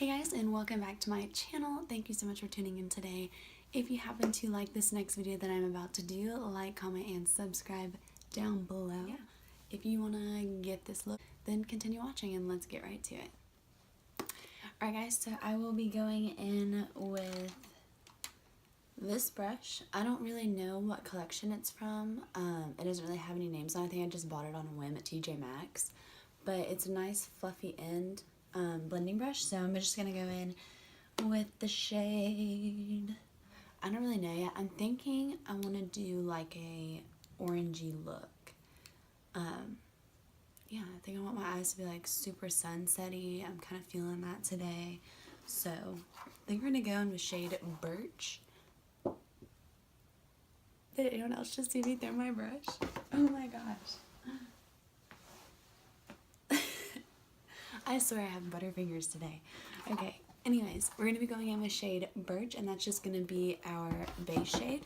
Hey guys, and welcome back to my channel. Thank you so much for tuning in today. If you happen to like this next video that I'm about to do, like, comment, and subscribe down below. Yeah. If you want to get this look, then continue watching and let's get right to it. Alright guys, so I will be going in with this brush. I don't really know what collection it's from. It doesn't really have any names on it. I think I just bought it on a whim at TJ Maxx. But it's a nice fluffy end blending brush, so I'm just gonna go in with the shade. I don't really know yet. I'm thinking I want to do like a orangey look. Yeah, I think I want my eyes to be like super sunsetty. I'm kind of feeling that today, so I think we're gonna go in with shade Birch. Did anyone else just see me throw my brush? Oh my gosh. I swear I have butterfingers today. Okay, anyways, we're going to be going in with shade Birch, and that's just going to be our base shade.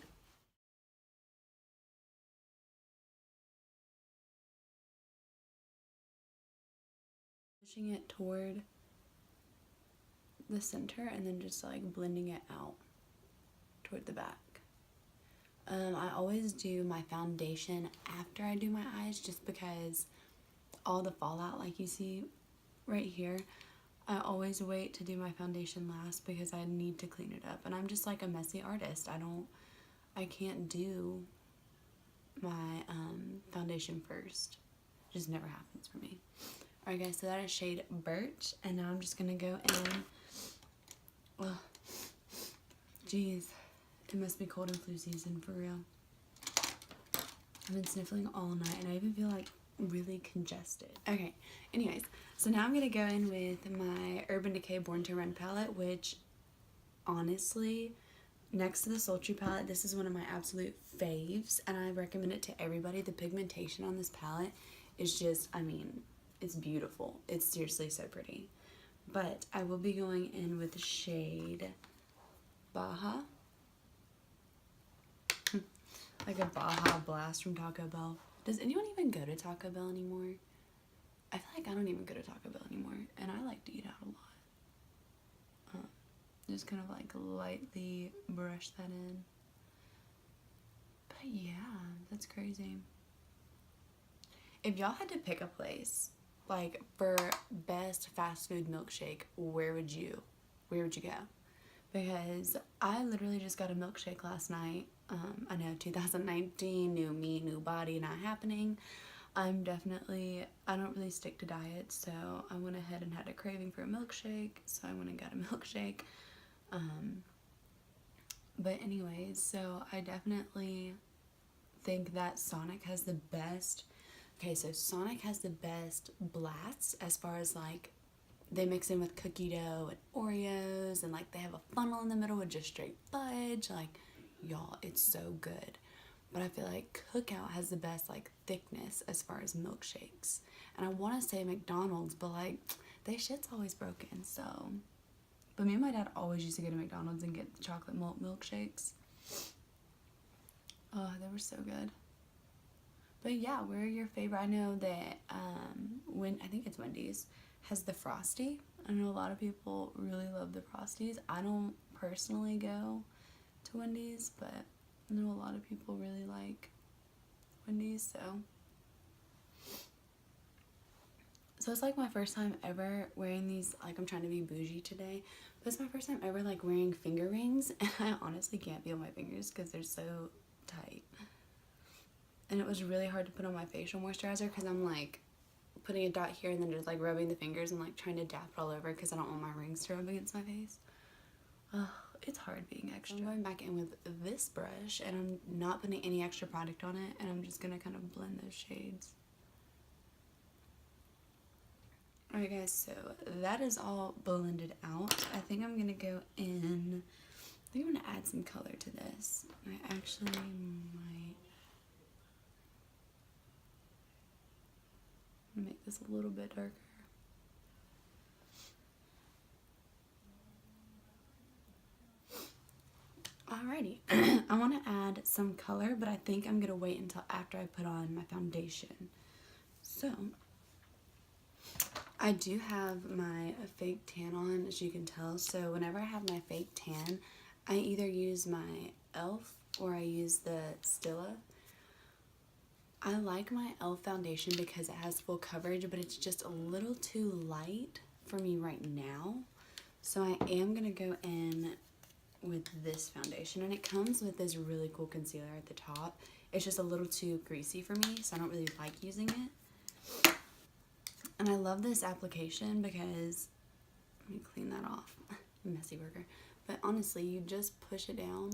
Pushing it toward the center and then just like blending it out toward the back. I always do my foundation after I do my eyes just because all the fallout like you see right here, I always wait to do my foundation last because I need to clean it up, and I'm just like a messy artist. I can't do my foundation first. It just never happens for me. Alright guys, so that is shade Birch, and now I'm just gonna go in. Oh, jeez, it must be cold and flu season for real. I've been sniffling all night and I even feel like really congested. Okay, anyways, so now I'm gonna go in with my Urban Decay Born to Run palette, which honestly, next to the Sultry palette, this is one of my absolute faves, and I recommend it to everybody. The pigmentation on this palette is just, I mean, it's beautiful. It's seriously so pretty. But I will be going in with the shade Baja. Like a Baja Blast from Taco Bell. Does anyone even go to Taco Bell anymore? I feel like I don't even go to Taco Bell anymore, and I like to eat out a lot. Just kind of like lightly brush that in. But yeah, that's crazy. If y'all had to pick a place, like for best fast food milkshake, where would you go? Because I literally just got a milkshake last night. I know 2019, new me, new body, not happening. I don't really stick to diets, so I went ahead and had a craving for a milkshake, so I went and got a milkshake. But anyways, so I definitely think that Sonic has the best. Okay, so Sonic has the best blasts as far as like they mix in with cookie dough and Oreos, and like they have a funnel in the middle with just straight fudge. Like, y'all, it's so good. But I feel like Cookout has the best like thickness as far as milkshakes. And I want to say McDonald's, but like they shit's always broken, so. But me and my dad always used to go to McDonald's and get the chocolate malt milkshakes. Oh, they were so good. But yeah, where are your favorite? I know that I think it's Wendy's has the Frosty. I know a lot of people really love the Frosties. I don't personally go to Wendy's, but I know a lot of people really like Wendy's, so it's like my first time ever wearing these. Like, I'm trying to be bougie today, but it's my first time ever like wearing finger rings, and I honestly can't feel my fingers because they're so tight. And it was really hard to put on my facial moisturizer because I'm like putting a dot here and then just like rubbing the fingers and like trying to dap it all over because I don't want my rings to rub against my face. It's hard being extra. I'm going back in with this brush, and I'm not putting any extra product on it, and I'm just gonna kind of blend those shades. Alright guys, so that is all blended out. I think I'm gonna go in, I think I'm gonna add some color to this. I actually might make this a little bit darker. Alrighty, I want to add some color, but I think I'm going to wait until after I put on my foundation. So, I do have my fake tan on, as you can tell. So whenever I have my fake tan, I either use my e.l.f. or I use the Stila. I like my e.l.f. foundation because it has full coverage, but it's just a little too light for me right now. So I am going to go in with this foundation, and it comes with this really cool concealer at the top. It's just a little too greasy for me, so I don't really like using it. And I love this application because, let me clean that off, messy burger. But honestly, you just push it down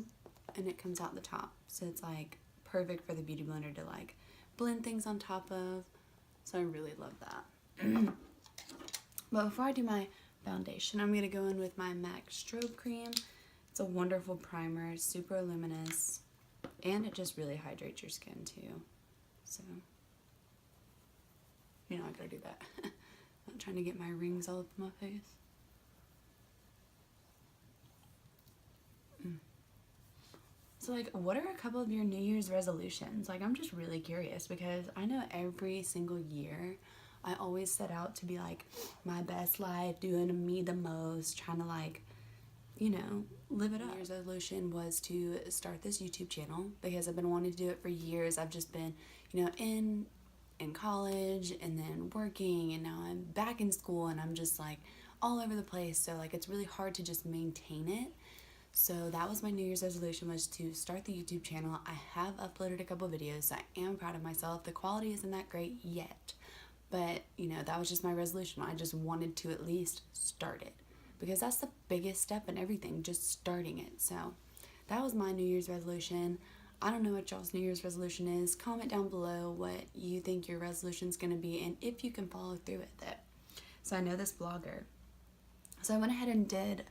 and it comes out the top. So it's like perfect for the beauty blender to like blend things on top of. So I really love that. But before I do my foundation, I'm going to go in with my MAC Strobe Cream. It's a wonderful primer, super luminous, and it just really hydrates your skin too. So, you know, I gotta do that. Not trying to get my rings all up in my face. So, like, what are a couple of your New Year's resolutions? Like, I'm just really curious because I know every single year I always set out to be like my best life, doing me the most, trying to like, you know, live it up. My New Year's resolution was to start this YouTube channel because I've been wanting to do it for years. I've just been, you know, in college and then working, and now I'm back in school and I'm just like all over the place. So like it's really hard to just maintain it. So that was my New Year's resolution, was to start the YouTube channel. I have uploaded a couple videos, so I am proud of myself. The quality isn't that great yet, but you know, that was just my resolution. I just wanted to at least start it because that's the biggest step in everything, just starting it. So that was my New Year's resolution. I don't know what y'all's New Year's resolution is. Comment down below what you think your resolution is going to be and if you can follow through with it. So I know this blogger. So I went ahead and did,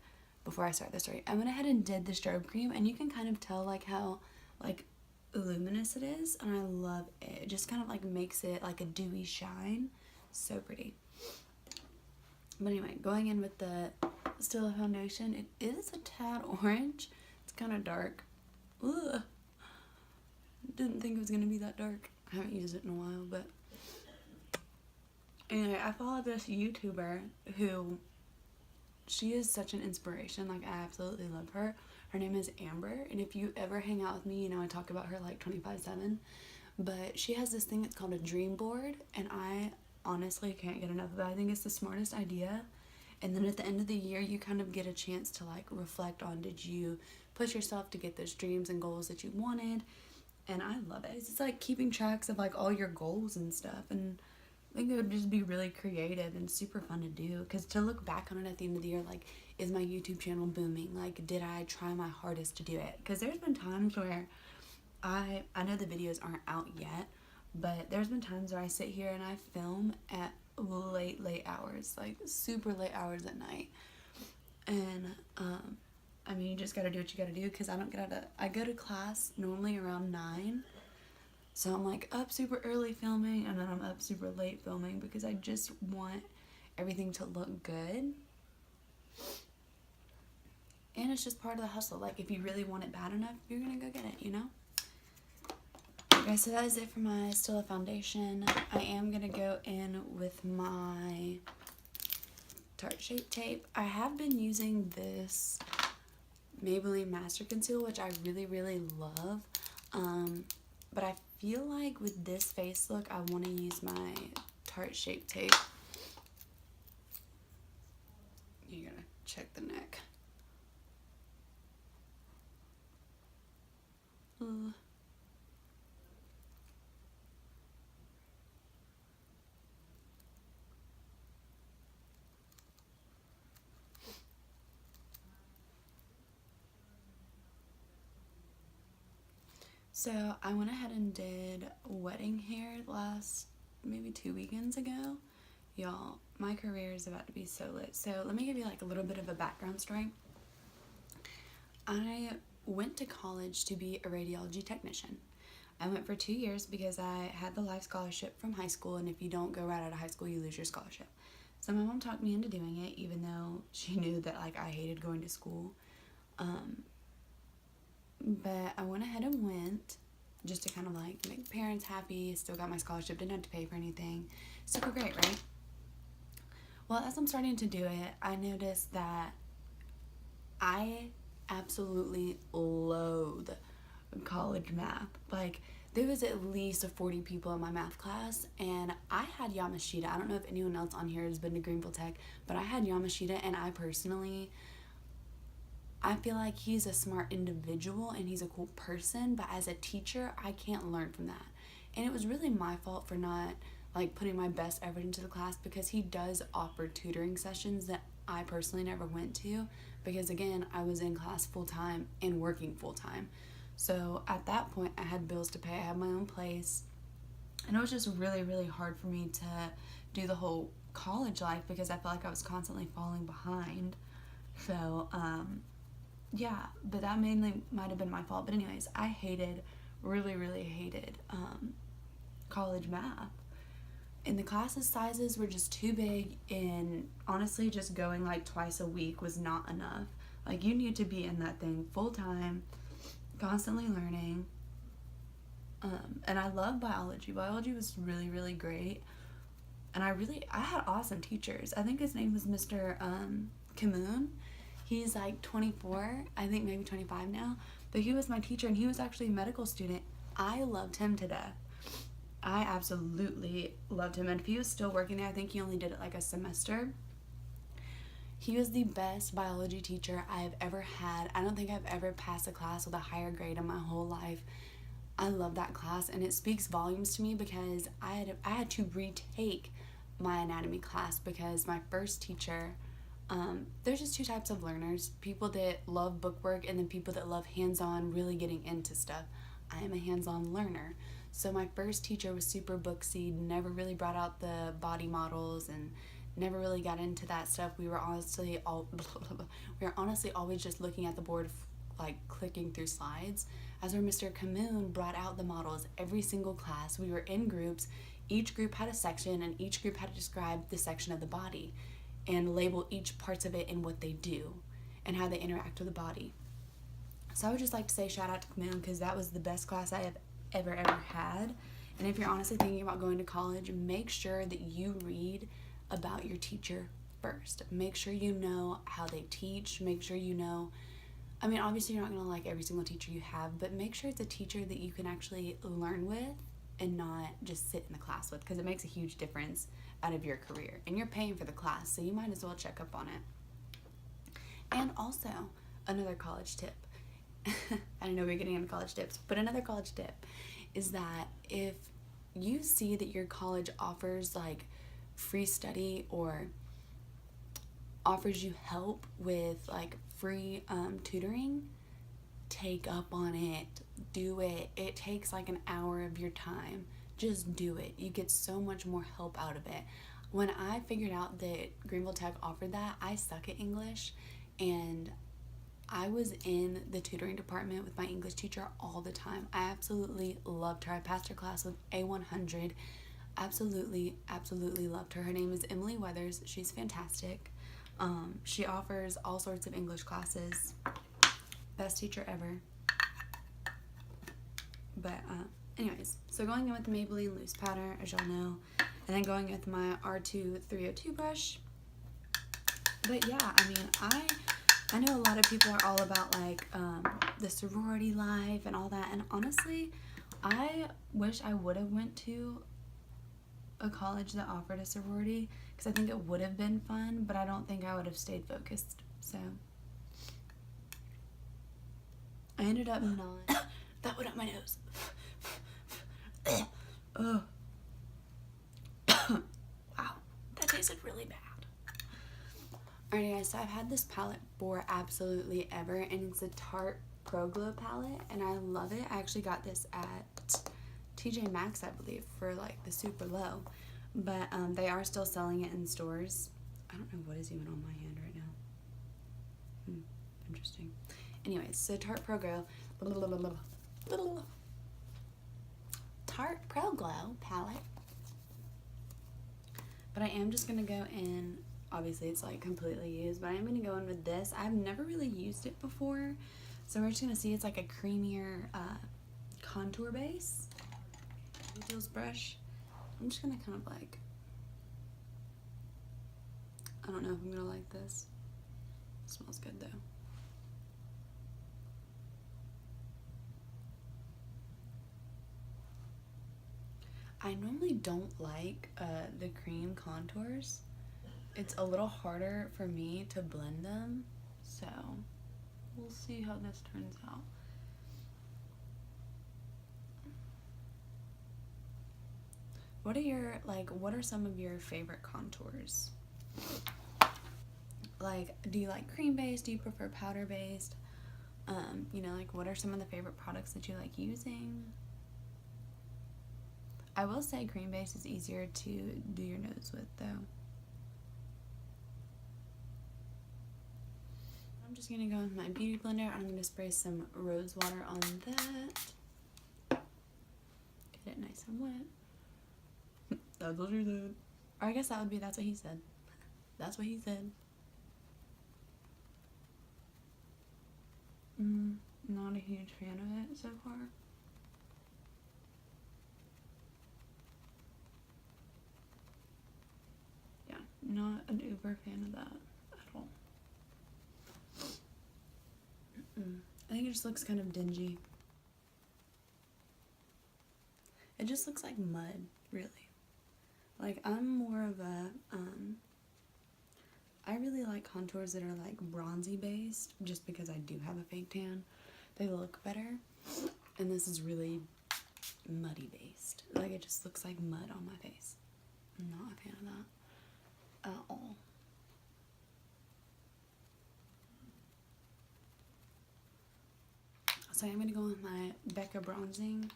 before I start the story, I went ahead and did the strobe cream, and you can kind of tell like how like luminous it is, and I love it. It just kind of like makes it like a dewy shine. So pretty. But anyway, going in with the Stila foundation, it is a tad orange. It's kind of dark. Ugh. Didn't think it was going to be that dark. I haven't used it in a while, but anyway, I follow this YouTuber who, she is such an inspiration. Like, I absolutely love her. Her name is Amber, and if you ever hang out with me, you know I talk about her like 24/7. But she has this thing that's called a dream board, and I honestly can't get enough of it. I think it's the smartest idea. And then at the end of the year, you kind of get a chance to like reflect on, did you push yourself to get those dreams and goals that you wanted? And I love it. It's like keeping tracks of like all your goals and stuff. And I think it would just be really creative and super fun to do. Because to look back on it at the end of the year, like, is my YouTube channel booming? Like, did I try my hardest to do it? Because there's been times where I know the videos aren't out yet, but there's been times where I sit here and I film at late hours, like super late hours at night. And I mean, you just gotta do what you gotta do, because I go to class normally around 9, so I'm like up super early filming, and then I'm up super late filming because I just want everything to look good. And it's just part of the hustle. Like, if you really want it bad enough, you're gonna go get it, you know? Okay, so that is it for my Stila foundation. I am gonna go in with my Tarte Shape Tape. I have been using this Maybelline Master Conceal, which I really love. But I feel like with this face look, I want to use my Tarte Shape Tape. You gotta check the neck. So I went ahead and did wedding hair last maybe 2 weekends ago. Y'all, my career is about to be so lit. So let me give you like a little bit of a background story. I went to college to be a radiology technician. I went for 2 years because I had the life scholarship from high school, and if you don't go right out of high school, you lose your scholarship. So my mom talked me into doing it, even though she knew that like I hated going to school. But I went ahead and went just to kind of like make parents happy. Still got my scholarship, didn't have to pay for anything. Super great, right? Well, as I'm starting to do it, I noticed that I absolutely loathe college math. Like, there was at least 40 people in my math class, and I had Yamashita. I don't know if anyone else on here has been to Greenville Tech, but I had Yamashita, and I feel like he's a smart individual and he's a cool person, but as a teacher, I can't learn from that. And it was really my fault for not like putting my best effort into the class, because he does offer tutoring sessions that I personally never went to, because again, I was in class full time and working full time. So at that point, I had bills to pay, I had my own place, and it was just really, really hard for me to do the whole college life because I felt like I was constantly falling behind. So, yeah, but that mainly might have been my fault. But anyways, I really, really hated college math. And the classes sizes were just too big, and honestly, just going like twice a week was not enough. Like, you need to be in that thing full time, constantly learning. And I love biology. Biology was really, really great. And I had awesome teachers. I think his name was Mr. Kamoon. He's like 24, I think maybe 25 now. But he was my teacher, and he was actually a medical student. I loved him to death. I absolutely loved him. And if he was still working there, I think he only did it like a semester. He was the best biology teacher I have ever had. I don't think I've ever passed a class with a higher grade in my whole life. I love that class, and it speaks volumes to me because I had to retake my anatomy class because my first teacher, there's just two types of learners: people that love bookwork and then people that love hands-on, really getting into stuff. I am a hands-on learner. So my first teacher was super booksy, never really brought out the body models and never really got into that stuff. We were honestly always just looking at the board, like clicking through slides. As our Mr. Kamoon brought out the models every single class. We were in groups. Each group had a section, and each group had to describe the section of the body and label each parts of it and what they do and how they interact with the body. So I would just like to say shout out to Kamoon, because that was the best class I have ever had. And if you're honestly thinking about going to college, make sure that you read about your teacher first. Make sure you know how they teach. Make sure you know, I mean, obviously you're not going to like every single teacher you have, but make sure it's a teacher that you can actually learn with and not just sit in the class with, because it makes a huge difference out of your career. And you're paying for the class, so you might as well check up on it. And also, another college tip. I don't know we're getting into college tips, but another college tip is that if you see that your college offers like free study or offers you help with like free tutoring, take up on it. Do it. It takes like an hour of your time. Just do it. You get so much more help out of it. When I figured out that Greenville Tech offered that, I suck at English, and I was in the tutoring department with my English teacher all the time. I absolutely loved her. I passed her class with A100. Absolutely, absolutely loved her. Her name is Emily Weathers. She's fantastic. She offers all sorts of English classes. Best teacher ever. But anyways, so going in with the Maybelline loose powder, as y'all know, and then going with my R2 302 brush. But yeah, I mean, I know a lot of people are all about like the sorority life and all that, and honestly, I wish I would have went to a college that offered a sorority, because I think it would have been fun, but I don't think I would have stayed focused. So I ended up not. That went up my nose. Oh. Wow, that tasted really bad. Alright guys, so I've had this palette for absolutely ever, and it's a Tarte Pro Glow palette, and I love it. I actually got this at TJ Maxx, I believe, for like the super low, but they are still selling it in stores. I don't know what is even on my hand right now. Interesting. Anyways, so Tarte Pro Glow, Tarte Pro Glow palette, but I am just gonna go in. Obviously it's like completely used, but I'm going to go in with this. I've never really used it before, so we're just going to see. It's like a creamier contour base. Details brush. I'm just going to kind of like I don't know if I'm gonna like this. It smells good though. I normally don't like the cream contours. It's a little harder for me to blend them, so we'll see how this turns out. What are some of your favorite contours? Like, do you like cream based? Do you prefer powder based? You know, like, what are some of the favorite products that you like using? I will say cream based is easier to do your nose with though. I'm just gonna go with my beauty blender. I'm gonna spray some rose water on that. Get it nice and wet. That's what she said. Or I guess that's what he said. That's what he said. Not a huge fan of it so far. Yeah, not an uber fan of that at all. I think it just looks kind of dingy. It just looks like mud, really. Like, I'm more of a, I really like contours that are like bronzy based, just because I do have a fake tan. They look better. And this is really muddy based. Like, it just looks like mud on my face. I'm not a fan of that at all. So I'm gonna go with my Becca bronzing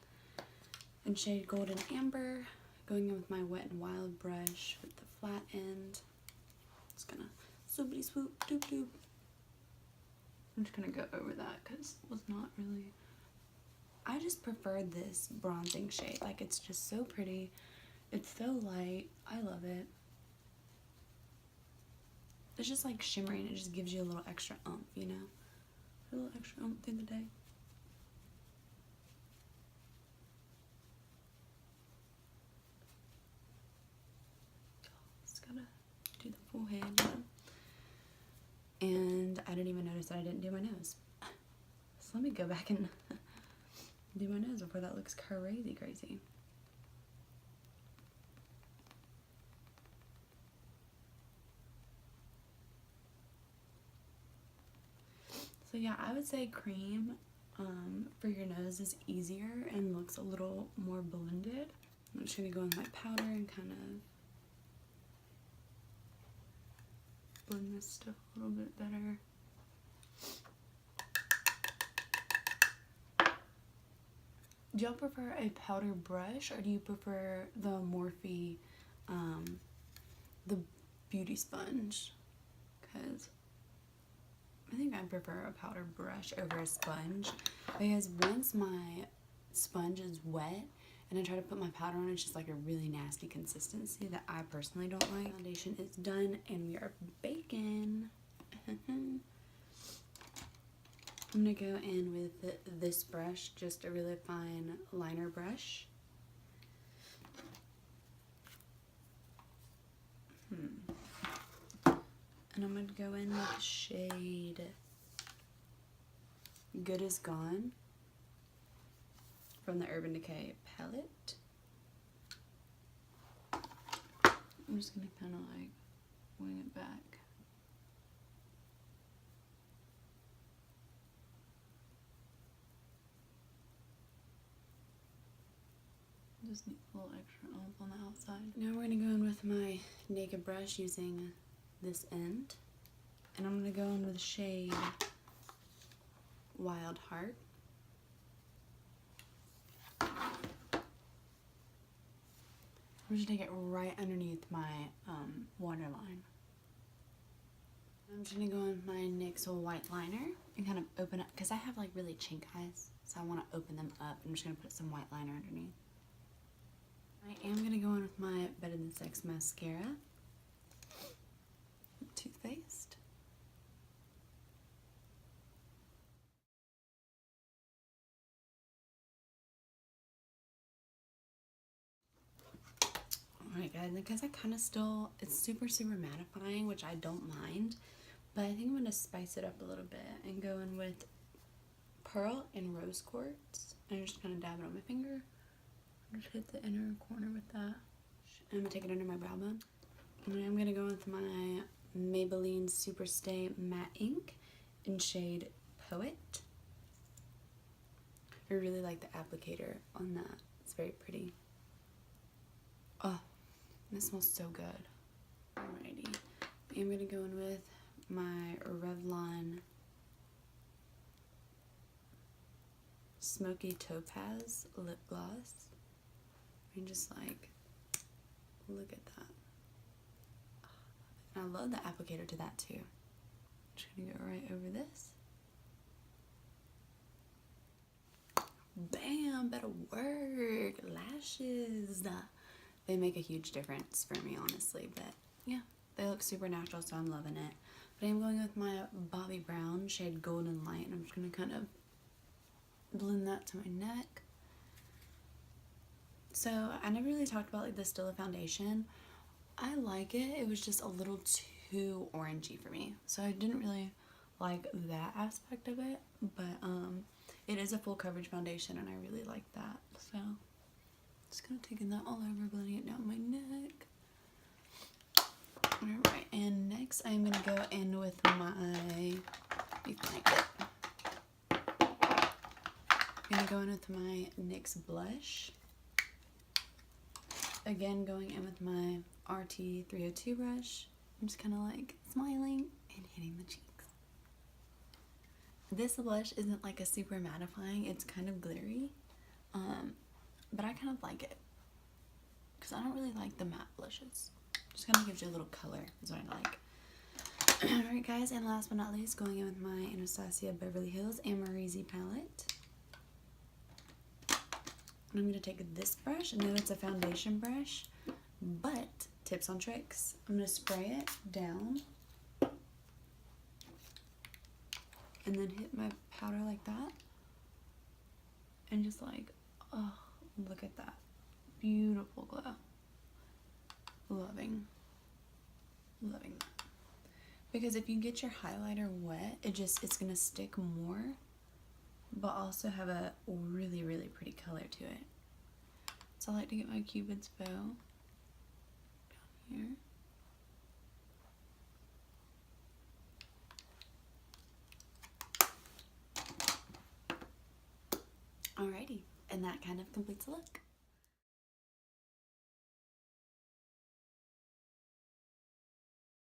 in shade Golden Amber. Going in with my Wet n Wild brush with the flat end. Just gonna swoopity swoop doop doop. I'm just gonna go over that because it was not really. I just prefer this bronzing shade. Like, it's just so pretty. It's so light. I love it. It's just like shimmering. It just gives you a little extra oomph, you know? A little extra oomph through the day. Just gotta do the full head, you know? And I didn't even notice that I didn't do my nose. So let me go back and do my nose before that looks crazy. So yeah, I would say cream for your nose is easier and looks a little more blended. I'm just gonna go with my powder and kind of blend this stuff a little bit better. Do y'all prefer a powder brush, or do you prefer the Morphe, the beauty sponge? Because I think I prefer a powder brush over a sponge, because once my sponge is wet and I try to put my powder on, it's just like a really nasty consistency that I personally don't like. Foundation is done and we are baking. I'm gonna go in with this brush, just a really fine liner brush. And I'm gonna go in with the shade Good Is Gone from the Urban Decay palette. I'm just gonna kind of like wing it back. Just need a little extra oomph on the outside. Now we're gonna go in with my naked brush using this end. And I'm gonna go in with the shade Wild Heart. I'm just gonna take it right underneath my waterline. I'm just gonna go in with my NYX white liner and kind of open up, because I have like really chink eyes, so I want to open them up. I'm just gonna put some white liner underneath. I am gonna go in with my Better Than Sex mascara, toothpaste. Alright guys, because I kind of still, it's super mattifying, which I don't mind, but I think I'm going to spice it up a little bit and go in with pearl and rose quartz, and just kind of dab it on my finger. Just hit the inner corner with that. And I'm going to take it under my brow bone. And then I'm going to go with my Maybelline Super Stay Matte Ink in shade Poet. I really like the applicator on that. It's very pretty. Oh, this smells so good. Alrighty. I'm going to go in with my Revlon Smoky Topaz lip gloss. And just like, look at that. And I love the applicator to that too. I'm just gonna go right over this. Bam, better work. Lashes. They make a huge difference for me, honestly, but yeah, they look super natural, so I'm loving it. But I'm going with my Bobbi Brown shade Golden Light, and I'm just gonna kind of blend that to my neck. So I never really talked about like the Stila foundation. I like it. It was just a little too orangey for me, so I didn't really like that aspect of it. But it is a full coverage foundation, and I really like that. So just kind of taking that all over, blending it down my neck. All right, and next I'm gonna go in with my. Let me find it. I'm gonna go in with my NYX blush. Again, going in with my RT 302 brush. I'm just kind of like smiling and hitting the cheeks. This blush isn't like a super mattifying, it's kind of glittery, but I kind of like it because I don't really like the matte blushes. Just kind of gives you a little color is what I like. Alright guys, and last but not least, going in with my Anastasia Beverly Hills Amorese palette. And I'm going to take this brush. I know it's a foundation brush, but tips on tricks. I'm going to spray it down and then hit my powder like that. And just like, oh, look at that. Beautiful glow. Loving that. Because if you get your highlighter wet, it's going to stick more, but also have a really pretty color to it. So I like to get my Cupid's bow down here. Alrighty, and that kind of completes the look.